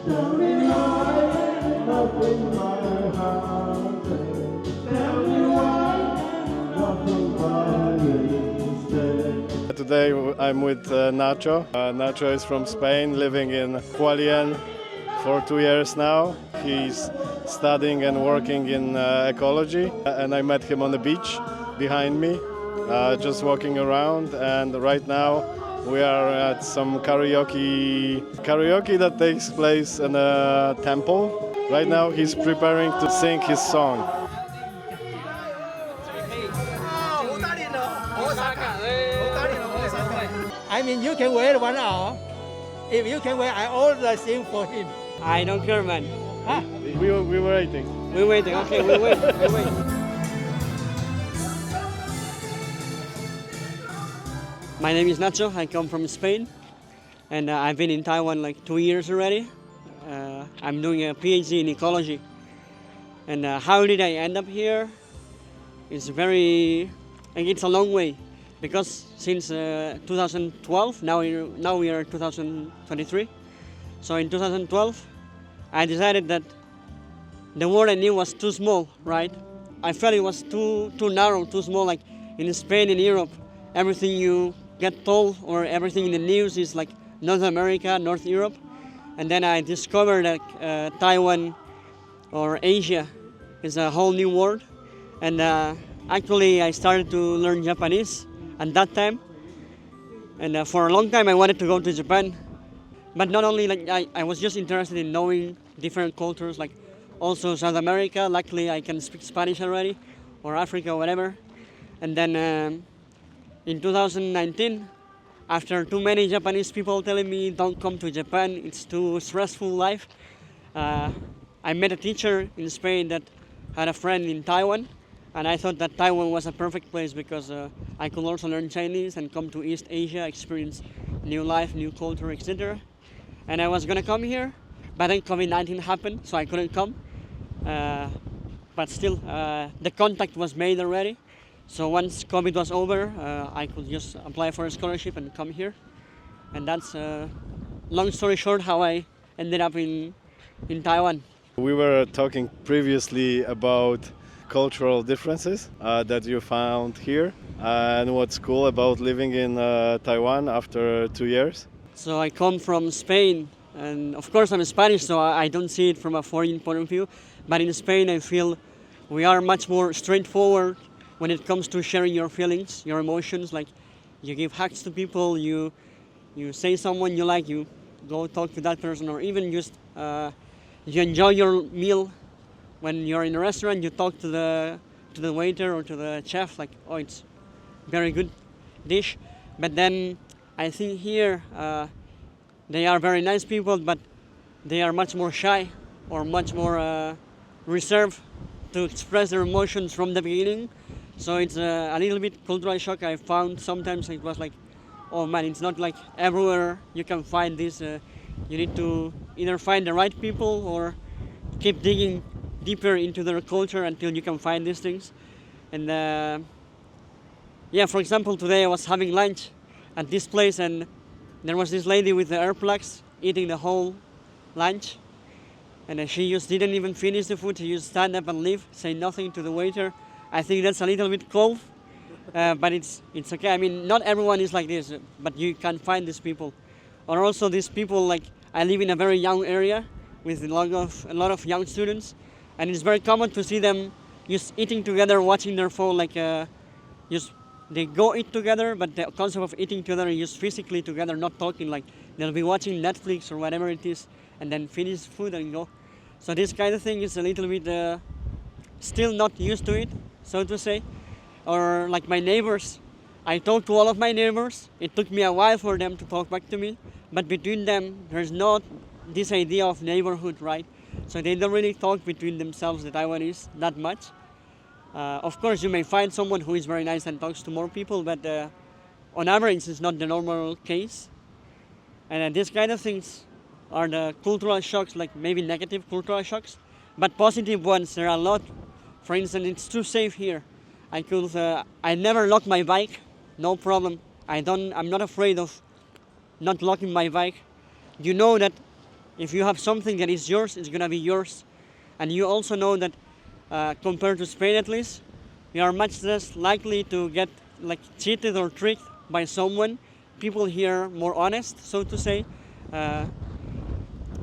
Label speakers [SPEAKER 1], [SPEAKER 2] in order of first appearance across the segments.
[SPEAKER 1] Tell me why nothing my heart says. Tell me why nothing my lips say. Today I'm with Nacho. Nacho is from Spain, living in Hualien for 2 years now. He's studying and working in ecology, and I met him on the beach behind me, just walking around. And right now we are at some karaoke that takes place in a temple. Right now he's preparing to sing his song.
[SPEAKER 2] I mean, you can wait 1 hour. If you can wait, I order sing for him.
[SPEAKER 3] I don't care, man.
[SPEAKER 2] Huh?
[SPEAKER 1] We were waiting.
[SPEAKER 3] We're waiting. Okay, we wait. We wait. My name is Nacho. I come from Spain, and I've been in Taiwan like 2 years already. I'm doing a PhD in ecology. And how did I end up here? It's it's a long way, because since 2012, now we are 2023. So in 2012, I decided that the world I knew was too small, right? I felt it was too narrow, too small. Like in Spain and Europe, everything you get told or everything in the news is like North America, North Europe. And then I discovered that Taiwan or Asia is a whole new world. And actually I started to learn Japanese at that time. And for a long time I wanted to go to Japan. But not only like I was just interested in knowing different cultures, like also South America. Luckily I can speak Spanish already, or Africa, whatever. And then in 2019, after too many Japanese people telling me don't come to Japan, it's too stressful life, I met a teacher in Spain that had a friend in Taiwan, and I thought that Taiwan was a perfect place because I could also learn Chinese and come to East Asia, experience new life, new culture, etc. And I was gonna come here, but then COVID-19 happened, so I couldn't come. But still, the contact was made already. So once COVID was over, I could just apply for a scholarship and come here. And that's, long story short, how I ended up in Taiwan.
[SPEAKER 1] We were talking previously about cultural differences that you found here, and what's cool about living in Taiwan after 2 years.
[SPEAKER 3] So I come from Spain, and of course I'm Spanish, so I don't see it from a foreign point of view. But in Spain, I feel we are much more straightforward when it comes to sharing your feelings, your emotions. Like you give hugs to people, you say someone you like, you go talk to that person, or even just you enjoy your meal. When you're in a restaurant, you talk to the waiter or to the chef, like, oh, it's very good dish. But then I think here they are very nice people, but they are much more shy or much more reserved to express their emotions from the beginning. So it's a little bit cultural shock. I found sometimes it was like, oh man, it's not like everywhere you can find this. You need to either find the right people or keep digging deeper into their culture until you can find these things. And yeah, for example, today I was having lunch at this place, and there was this lady with the earplugs eating the whole lunch, and she just didn't even finish the food. She just stand up and leave, say nothing to the waiter. I think that's a little bit cold, but it's okay. I mean, not everyone is like this, but you can find these people. Or also these people, like I live in a very young area with a lot of young students, and it's very common to see them just eating together, watching their phone, like just they go eat together, but the concept of eating together is just physically together, not talking. Like they'll be watching Netflix or whatever it is, and then finish food and go. So this kind of thing is a little bit still not used to it, so to say. Or like my neighbors, I talk to all of my neighbors. It took me a while for them to talk back to me, but between them, there's not this idea of neighborhood, right? So they don't really talk between themselves, the Taiwanese, that much. Of course, you may find someone who is very nice and talks to more people, but on average, it's not the normal case. And these kind of things are the cultural shocks, like maybe negative cultural shocks, but positive ones, there are a lot. For instance, it's too safe here. I never lock my bike, no problem. I'm not afraid of not locking my bike. You know that if you have something that is yours, it's gonna be yours. And you also know that compared to Spain at least, you are much less likely to get like cheated or tricked by someone. People here are more honest, so to say, uh,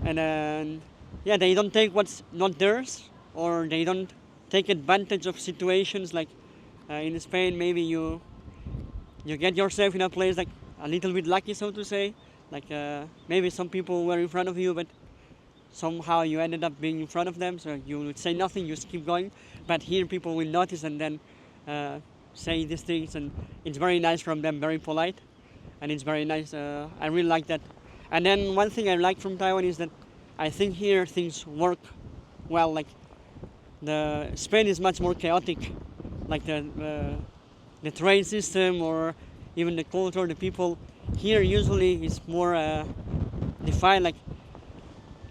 [SPEAKER 3] and yeah, they don't take what's not theirs, or they don't take advantage of situations like in Spain. Maybe you get yourself in a place like a little bit lucky, so to say. Like maybe some people were in front of you, but somehow you ended up being in front of them, so you would say nothing, you just keep going. But here people will notice and then say these things, and it's very nice from them, very polite, and it's very nice. I really like that. And then one thing I like from Taiwan is that I think here things work well. Like the Spain is much more chaotic, like the train system or even the culture, the people here usually is more defined. Like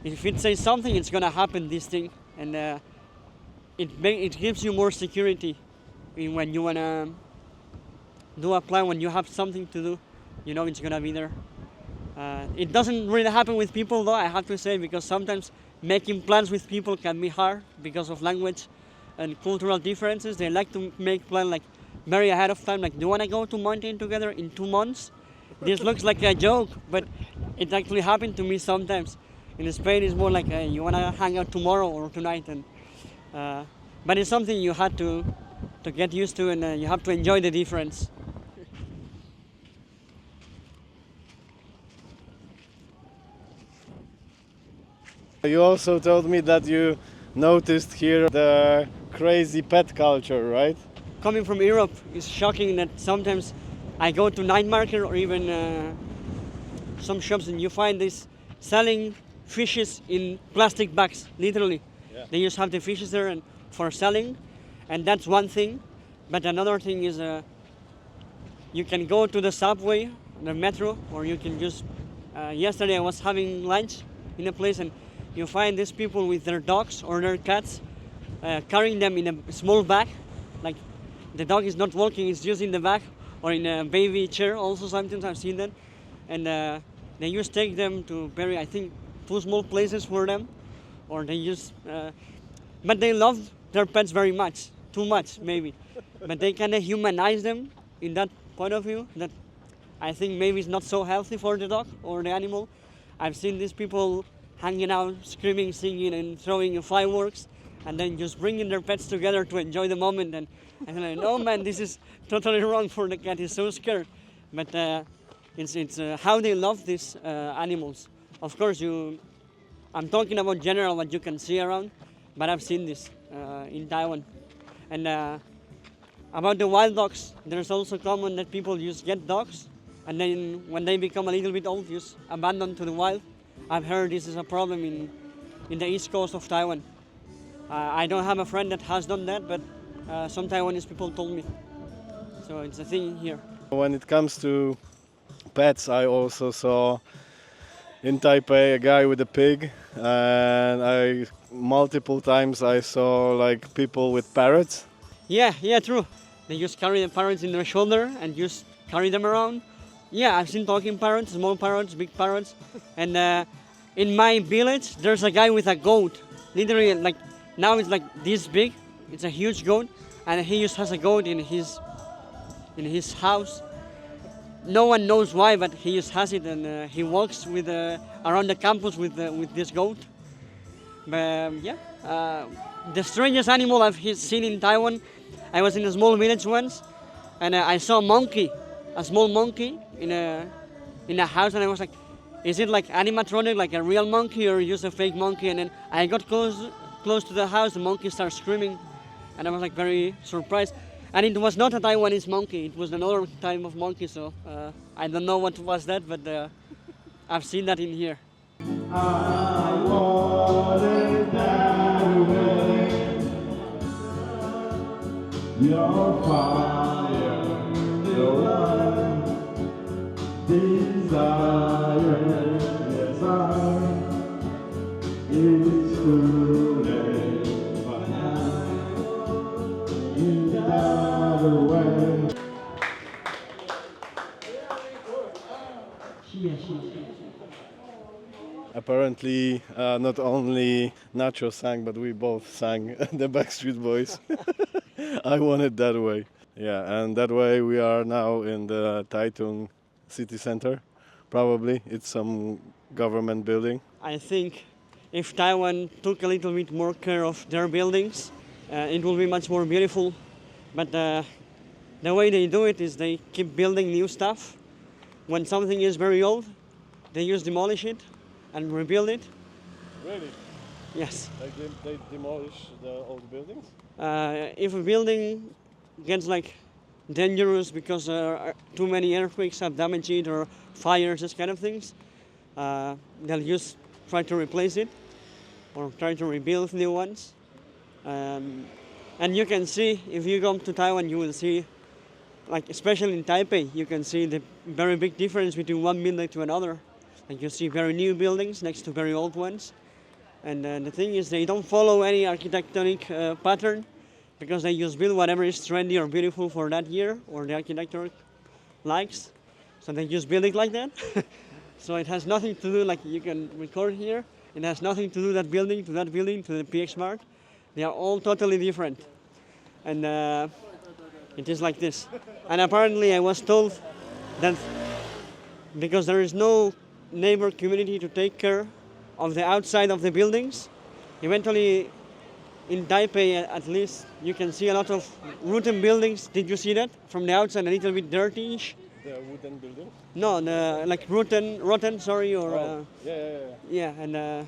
[SPEAKER 3] if it says something, it's gonna happen. This thing, and it gives you more security when you wanna do a plan. When you have something to do, you know it's gonna be there. It doesn't really happen with people though, I have to say, because sometimes making plans with people can be hard because of language and cultural differences. They like to make plans like very ahead of time. Like, do you wanna go to mountain together in 2 months? This looks like a joke, but it actually happened to me sometimes. In Spain, it's more like you wanna hang out tomorrow or tonight, and but it's something you had to get used to, and you have to enjoy the difference.
[SPEAKER 1] You also told me that you noticed here the crazy pet culture, right?
[SPEAKER 3] Coming from Europe, it's shocking that sometimes I go to night market or even some shops, and you find this selling fishes in plastic bags, literally.
[SPEAKER 1] Yeah.
[SPEAKER 3] They just have the fishes there and for selling, and that's one thing. But another thing is you can go to the subway, the metro, or you can just. Yesterday I was having lunch in a place, and you find these people with their dogs or their cats carrying them in a small bag. Like the dog is not walking, it's just in the bag, or in a baby chair. Also sometimes I've seen that, and they just take them to very, I think, 2 small places for them, or they just. But they love their pets very much, too much maybe. But they kind of humanize them in that point of view that I think maybe it's not so healthy for the dog or the animal. I've seen these people hanging out, screaming, singing, and throwing fireworks, and then just bringing their pets together to enjoy the moment. And I'm like, no man, this is totally wrong for the cat. He's so scared. But it's how they love these animals. Of course, I'm talking about general what you can see around, but I've seen this in Taiwan. And about the wild dogs, there's also common that people just get dogs, and then when they become a little bit old, just abandon to the wild. I've heard this is a problem in the east coast of Taiwan. I don't have a friend that has done that, but some Taiwanese people told me. So it's a thing here.
[SPEAKER 1] When it comes to pets, I also saw in Taipei a guy with a pig, and multiple times I saw like people with parrots.
[SPEAKER 3] Yeah, true. They just carry the parrots in their shoulder and just carry them around. Yeah, I've seen talking parrots, small parrots, big parrots. And in my village, there's a guy with a goat. Literally, like, now it's like this big. It's a huge goat. And he just has a goat in his house. No one knows why, but he just has it, and he walks with around the campus with this goat. But the strangest animal I've seen in Taiwan, I was in a small village once, and I saw a small monkey in a house, and I was like, is it like animatronic, like a real monkey, or just a fake monkey? And then I got close to the house, the monkey started screaming, and I was like very surprised. And it was not a Taiwanese monkey, it was another type of monkey, so I don't know what was that, but I've seen that in here.
[SPEAKER 1] I want it that way. Your fire, the one desire, yes it's too late, but now you got away. apparently, not only Nacho sang, but we both sang the Backstreet Boys. I want it that way. Yeah, and that way we are now in the Taitung city center. Probably it's some government building.
[SPEAKER 3] I think if Taiwan took a little bit more care of their buildings, it will be much more beautiful. But the way they do it is they keep building new stuff. When something is very old, they just demolish it and rebuild it.
[SPEAKER 1] Really?
[SPEAKER 3] Yes.
[SPEAKER 1] They demolish the old buildings?
[SPEAKER 3] If a building gets like dangerous because too many earthquakes have damaged it or fires, this kind of things, they'll just try to replace it or try to rebuild new ones. And you can see, if you come to Taiwan, you will see, like especially in Taipei, you can see the very big difference between one building to another. Like you see very new buildings next to very old ones. And the thing is, they don't follow any architectonic pattern because they just build whatever is trendy or beautiful for that year or the architecture likes. So they just build it like that. So it has nothing to do, like you can record here, it has nothing to do that building to that building to the PX Mart. They are all totally different. And it is like this. And apparently I was told that because there is no neighbor community to take care of the outside of the buildings, eventually in Taipei at least you can see a lot of rotten buildings. Did you see that? From the outside a little bit dirty-ish.
[SPEAKER 1] The wooden building?
[SPEAKER 3] No, like rotten, sorry, or...
[SPEAKER 1] Yeah.
[SPEAKER 3] And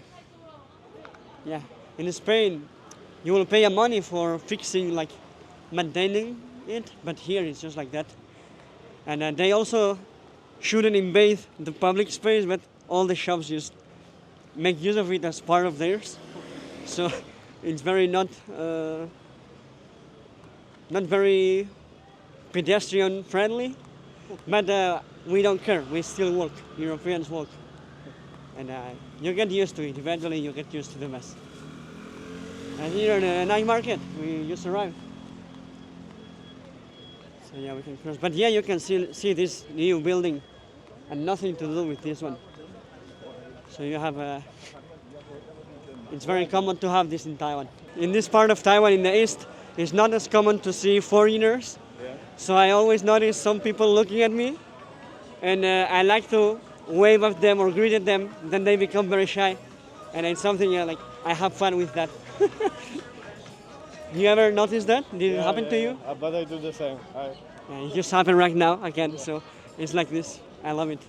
[SPEAKER 3] yeah, in Spain you will pay a money for fixing, like maintaining it, but here it's just like that. And they also shouldn't invade the public space, but all the shops just make use of it as part of theirs. So it's very not very pedestrian friendly, but we don't care. We still walk. Europeans walk, and you get used to it. Eventually, you get used to the mess. And here in the night market, we just arrived. So yeah, we can cross. But yeah, you can see this new building, and nothing to do with this one. So you have it's very common to have this in Taiwan. In this part of Taiwan, in the east, it's not as common to see foreigners.
[SPEAKER 1] Yeah.
[SPEAKER 3] So I always notice some people looking at me, and I like to wave at them or greet at them. Then they become very shy, and it's something like I have fun with that. You ever notice that? Did it happen to you?
[SPEAKER 1] But I do the same.
[SPEAKER 3] It just happened right now again. So it's like this. I love it.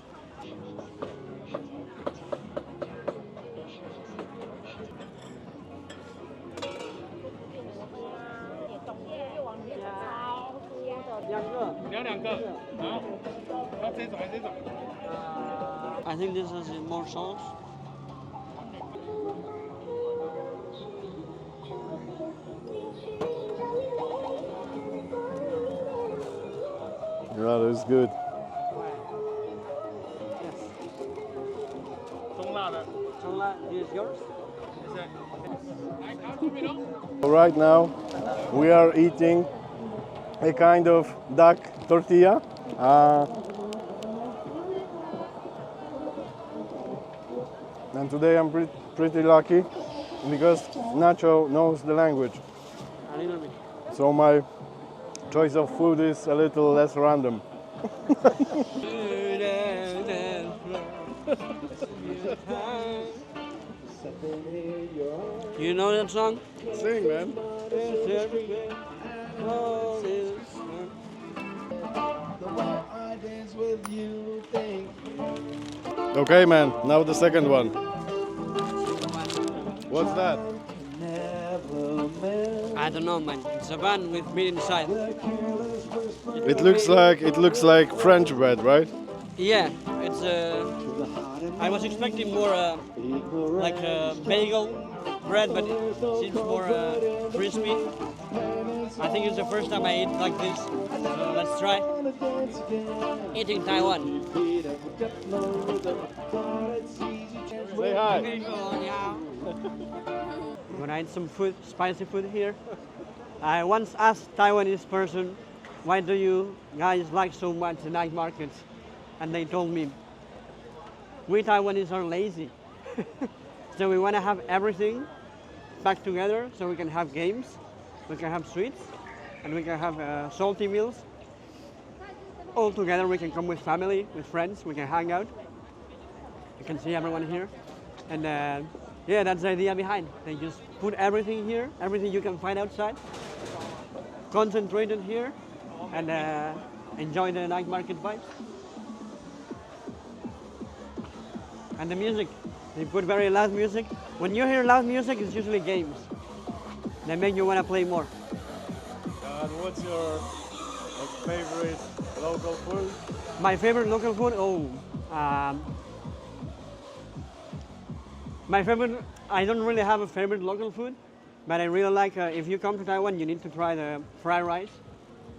[SPEAKER 3] I think this has more sauce.
[SPEAKER 1] Yeah, that's good.
[SPEAKER 3] Yes. This is yours?
[SPEAKER 1] Right now, we are eating a kind of duck tortilla. And today I'm pretty lucky because Nacho knows the language.
[SPEAKER 3] A little bit.
[SPEAKER 1] So my choice of food is a little less random.
[SPEAKER 3] You know that song?
[SPEAKER 1] Sing, man. Okay, man. Now the second one. What's that?
[SPEAKER 3] I don't know, man. It's a bun with meat inside.
[SPEAKER 1] It looks like French bread, right?
[SPEAKER 3] Yeah, it's I was expecting more like a bagel bread, but it seems more crispy. I think it's the first time I eat like this. So let's try. Eating Taiwan.
[SPEAKER 1] Say hi.
[SPEAKER 3] When I eat some food, spicy food here, I once asked Taiwanese person, why do you guys like so much the night markets? And they told me, we Taiwanese are lazy. So we want to have everything packed together so we can have games, we can have sweets, and we can have salty meals. All together we can come with family, with friends, we can hang out. You can see everyone here. And yeah, that's the idea behind. They just put everything here, everything you can find outside, concentrated here, and enjoy the night market vibes. And the music, they put very loud music. When you hear loud music, it's usually games. They make you want to play more.
[SPEAKER 1] And what's your favorite local food?
[SPEAKER 3] My favorite local food? My favorite, I don't really have a favorite local food, but I really like, if you come to Taiwan, you need to try the fried rice.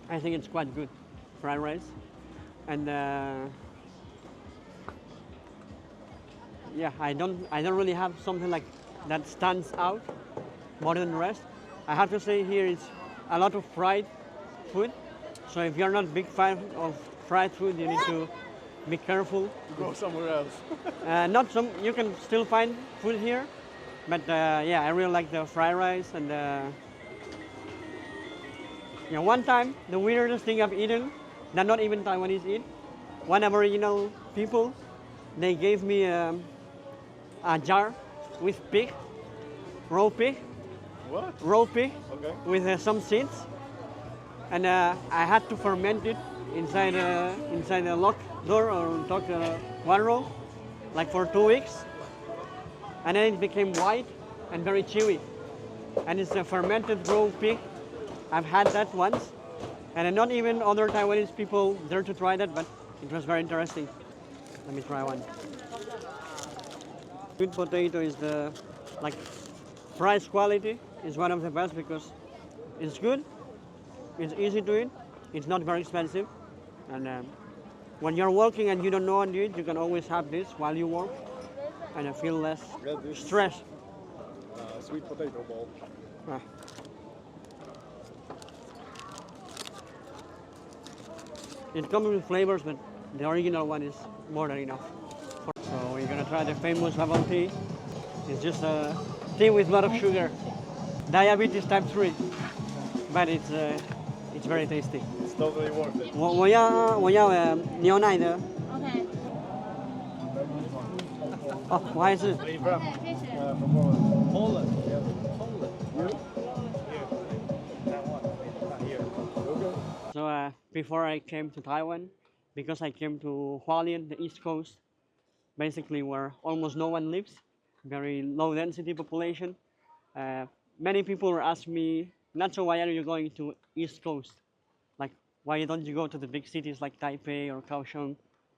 [SPEAKER 3] I think it's quite good, fried rice. And yeah, I don't really have something like that stands out more than the rest. I have to say here it's a lot of fried food. So if you're not a big fan of fried food, you need to be careful.
[SPEAKER 1] Go somewhere else.
[SPEAKER 3] Not some, you can still find food here, but yeah, I really like the fried rice and you know, one time the weirdest thing I've eaten that not even Taiwanese eat, one Aboriginal people, they gave me a jar with pig, raw pig,
[SPEAKER 1] What?
[SPEAKER 3] raw pig
[SPEAKER 1] Okay.
[SPEAKER 3] with some seeds, and I had to ferment it inside a locked door or locked one room, like for 2 weeks, and then it became white and very chewy, and it's a fermented raw pig. I've had that once, and not even other Taiwanese people dare to try that, but it was very interesting. Let me try one. Sweet potato is the like price quality is one of the best because it's good, it's easy to eat, it's not very expensive, and when you're working and you don't know what to eat, you can always have this while you work, and I feel less
[SPEAKER 1] Yeah, this
[SPEAKER 3] stress.
[SPEAKER 1] sweet potato bowl.
[SPEAKER 3] Ah. It comes with flavors, but the original one is more than enough. So we're gonna try the famous bubble tea. It's just a tea with a lot of sugar. Diabetes type 3, but it's very tasty.
[SPEAKER 1] It's totally worth it.
[SPEAKER 3] 我要牛奶的。
[SPEAKER 4] OK，
[SPEAKER 3] 哦，我还是
[SPEAKER 1] Where are you from?
[SPEAKER 4] 谢谢。
[SPEAKER 1] From Poland. Poland. Yeah. Poland. You? Here. Taiwan. Not here. Okay.
[SPEAKER 3] So before I came to Taiwan, because I came to Hualien, the East Coast, basically where almost no one lives, very low density population. Many people were asking me, Nacho, why are you going to East Coast? Like, why don't you go to the big cities like Taipei or Kaohsiung,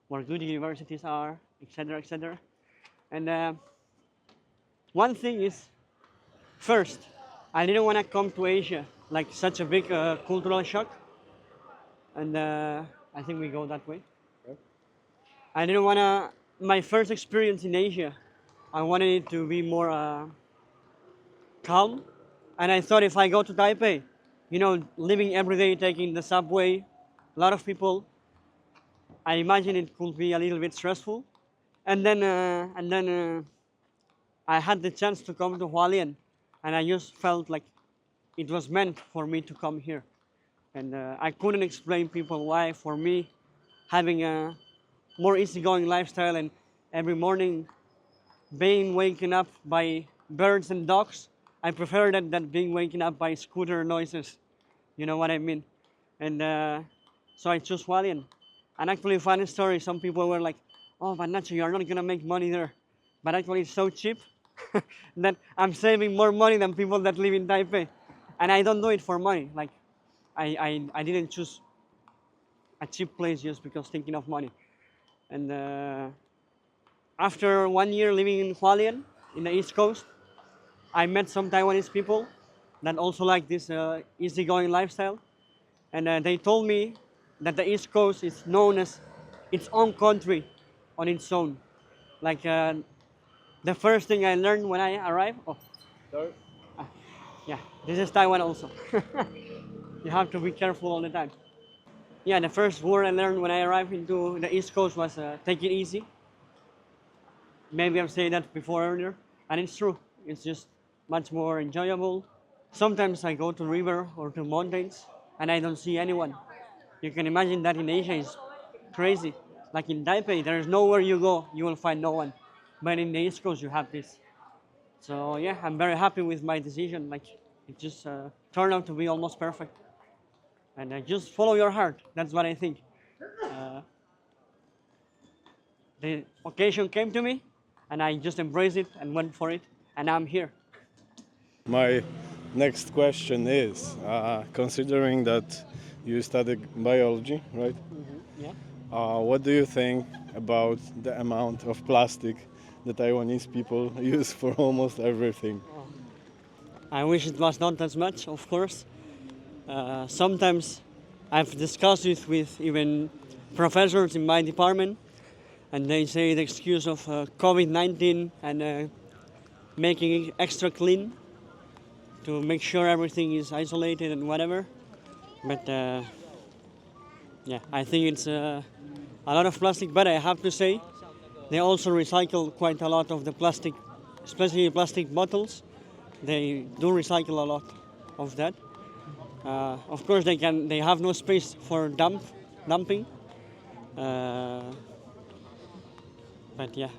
[SPEAKER 3] where good universities are, etc., etc. And one thing is, first, I didn't want to come to Asia, like such a big cultural shock. And I think we go that way.
[SPEAKER 1] Yep.
[SPEAKER 3] I didn't want to, my first experience in Asia, I wanted it to be more calm. And I thought if I go to Taipei, you know, living every day, taking the subway, a lot of people, I imagine it could be a little bit stressful. And then I had the chance to come to Hualien, and I just felt like it was meant for me to come here. And I couldn't explain people why, for me, having a more easygoing lifestyle and every morning being waken up by birds and dogs, I prefer that than being waken up by scooter noises. You know what I mean? And so I chose Hualien. And actually, funny story, some people were like, oh, but Nacho, you're not gonna make money there. But actually, it's so cheap that I'm saving more money than people that live in Taipei. And I don't do it for money. Like, I didn't choose a cheap place just because thinking of money. And after 1 year living in Hualien, in the East Coast, I met some Taiwanese people that also like this easygoing lifestyle. And they told me that the East Coast is known as its own country on its own. Like the first thing I learned when I arrived,
[SPEAKER 1] Sorry?
[SPEAKER 3] yeah, this is Taiwan also. You have to be careful all the time. Yeah, the first word I learned when I arrived into the East Coast was take it easy. maybe I've said that before earlier, and it's true. It's just much more enjoyable. Sometimes I go to river or to mountains and I don't see anyone. You can imagine that in Asia is crazy. Like in Taipei, there's nowhere you go, you will find no one. But in the East Coast, you have this. So yeah, I'm very happy with my decision. Like it just turned out to be almost perfect. And just follow your heart. That's what I think. The occasion came to me, and I just embraced it and went for it, and I'm here.
[SPEAKER 1] My next question is, considering that you study biology, right?
[SPEAKER 3] Yeah.
[SPEAKER 1] What do you think about the amount of plastic the Taiwanese people use for almost everything?
[SPEAKER 3] I wish it was not as much, of course. Sometimes I've discussed it with even professors in my department, and they say the excuse of COVID-19 and making it extra clean to make sure everything is isolated and whatever. But yeah, I think it's a lot of plastic, but I have to say they also recycle quite a lot of the plastic, especially plastic bottles. They do recycle a lot of that. Of course, they have no space for dumping. But yeah,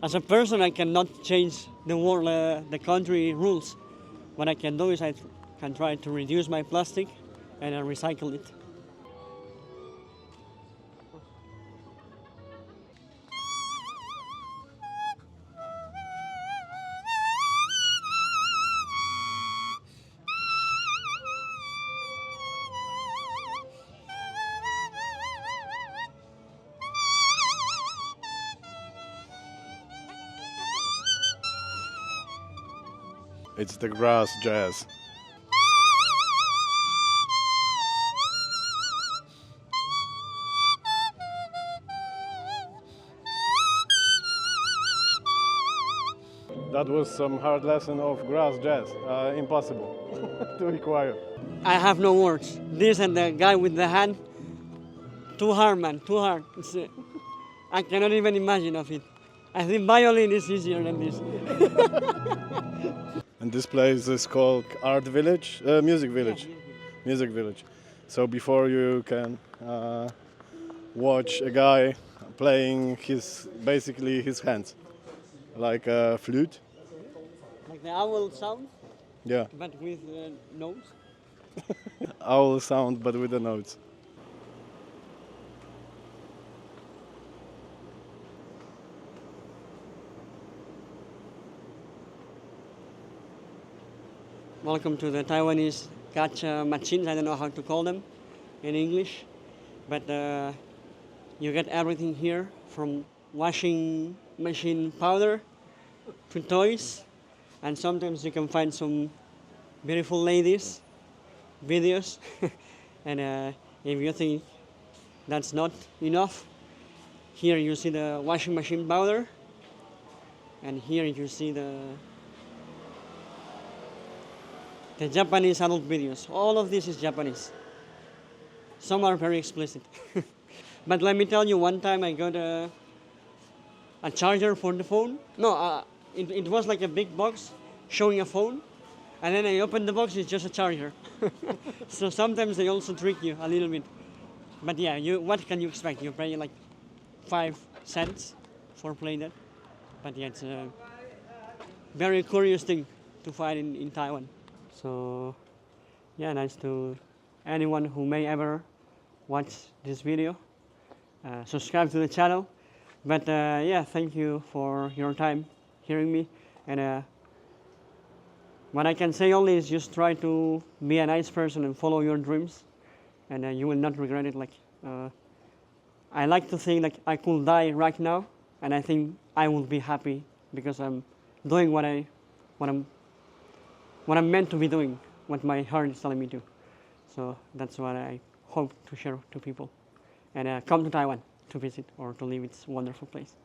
[SPEAKER 3] as a person, I cannot change the world, the country rules. What I can do is I can try to reduce my plastic and recycle it.
[SPEAKER 1] It's the grass jazz. That was some hard lesson of grass jazz. Impossible to acquire.
[SPEAKER 3] I have no words. This and the guy with the hand, too hard, man, too hard. I cannot even imagine of it. I think violin is easier than this.
[SPEAKER 1] And this place is called Art Village, Music Village. Music Village. So before you can watch a guy playing basically his hands, like a flute.
[SPEAKER 3] Like the owl sound,
[SPEAKER 1] Yeah,
[SPEAKER 3] but with nose.
[SPEAKER 1] owl sound but with the notes.
[SPEAKER 3] Welcome to the Taiwanese gacha machines. I don't know how to call them in English, but you get everything here from washing machine powder to toys, and sometimes you can find some beautiful ladies videos. And if you think that's not enough, here you see the washing machine powder, and here you see the Japanese adult videos. All of this is Japanese. Some are very explicit. But let me tell you, one time I got a charger for the phone. No, it was like a big box showing a phone. And then I opened the box, it's just a charger. So sometimes they also trick you a little bit. But yeah, what can you expect? You pay like 5 cents for playing that. But yeah, it's a very curious thing to find in Taiwan. So yeah, nice to anyone who may ever watch this video. Subscribe to the channel. But yeah, thank you for your time hearing me. And what I can say only is just try to be a nice person and follow your dreams, and you will not regret it. Like I like to think like I could die right now, and I think I will be happy because I'm doing what I'm meant to be doing, what my heart is telling me to. So that's what I hope to share to people, and come to Taiwan to visit or to live. It's a wonderful place.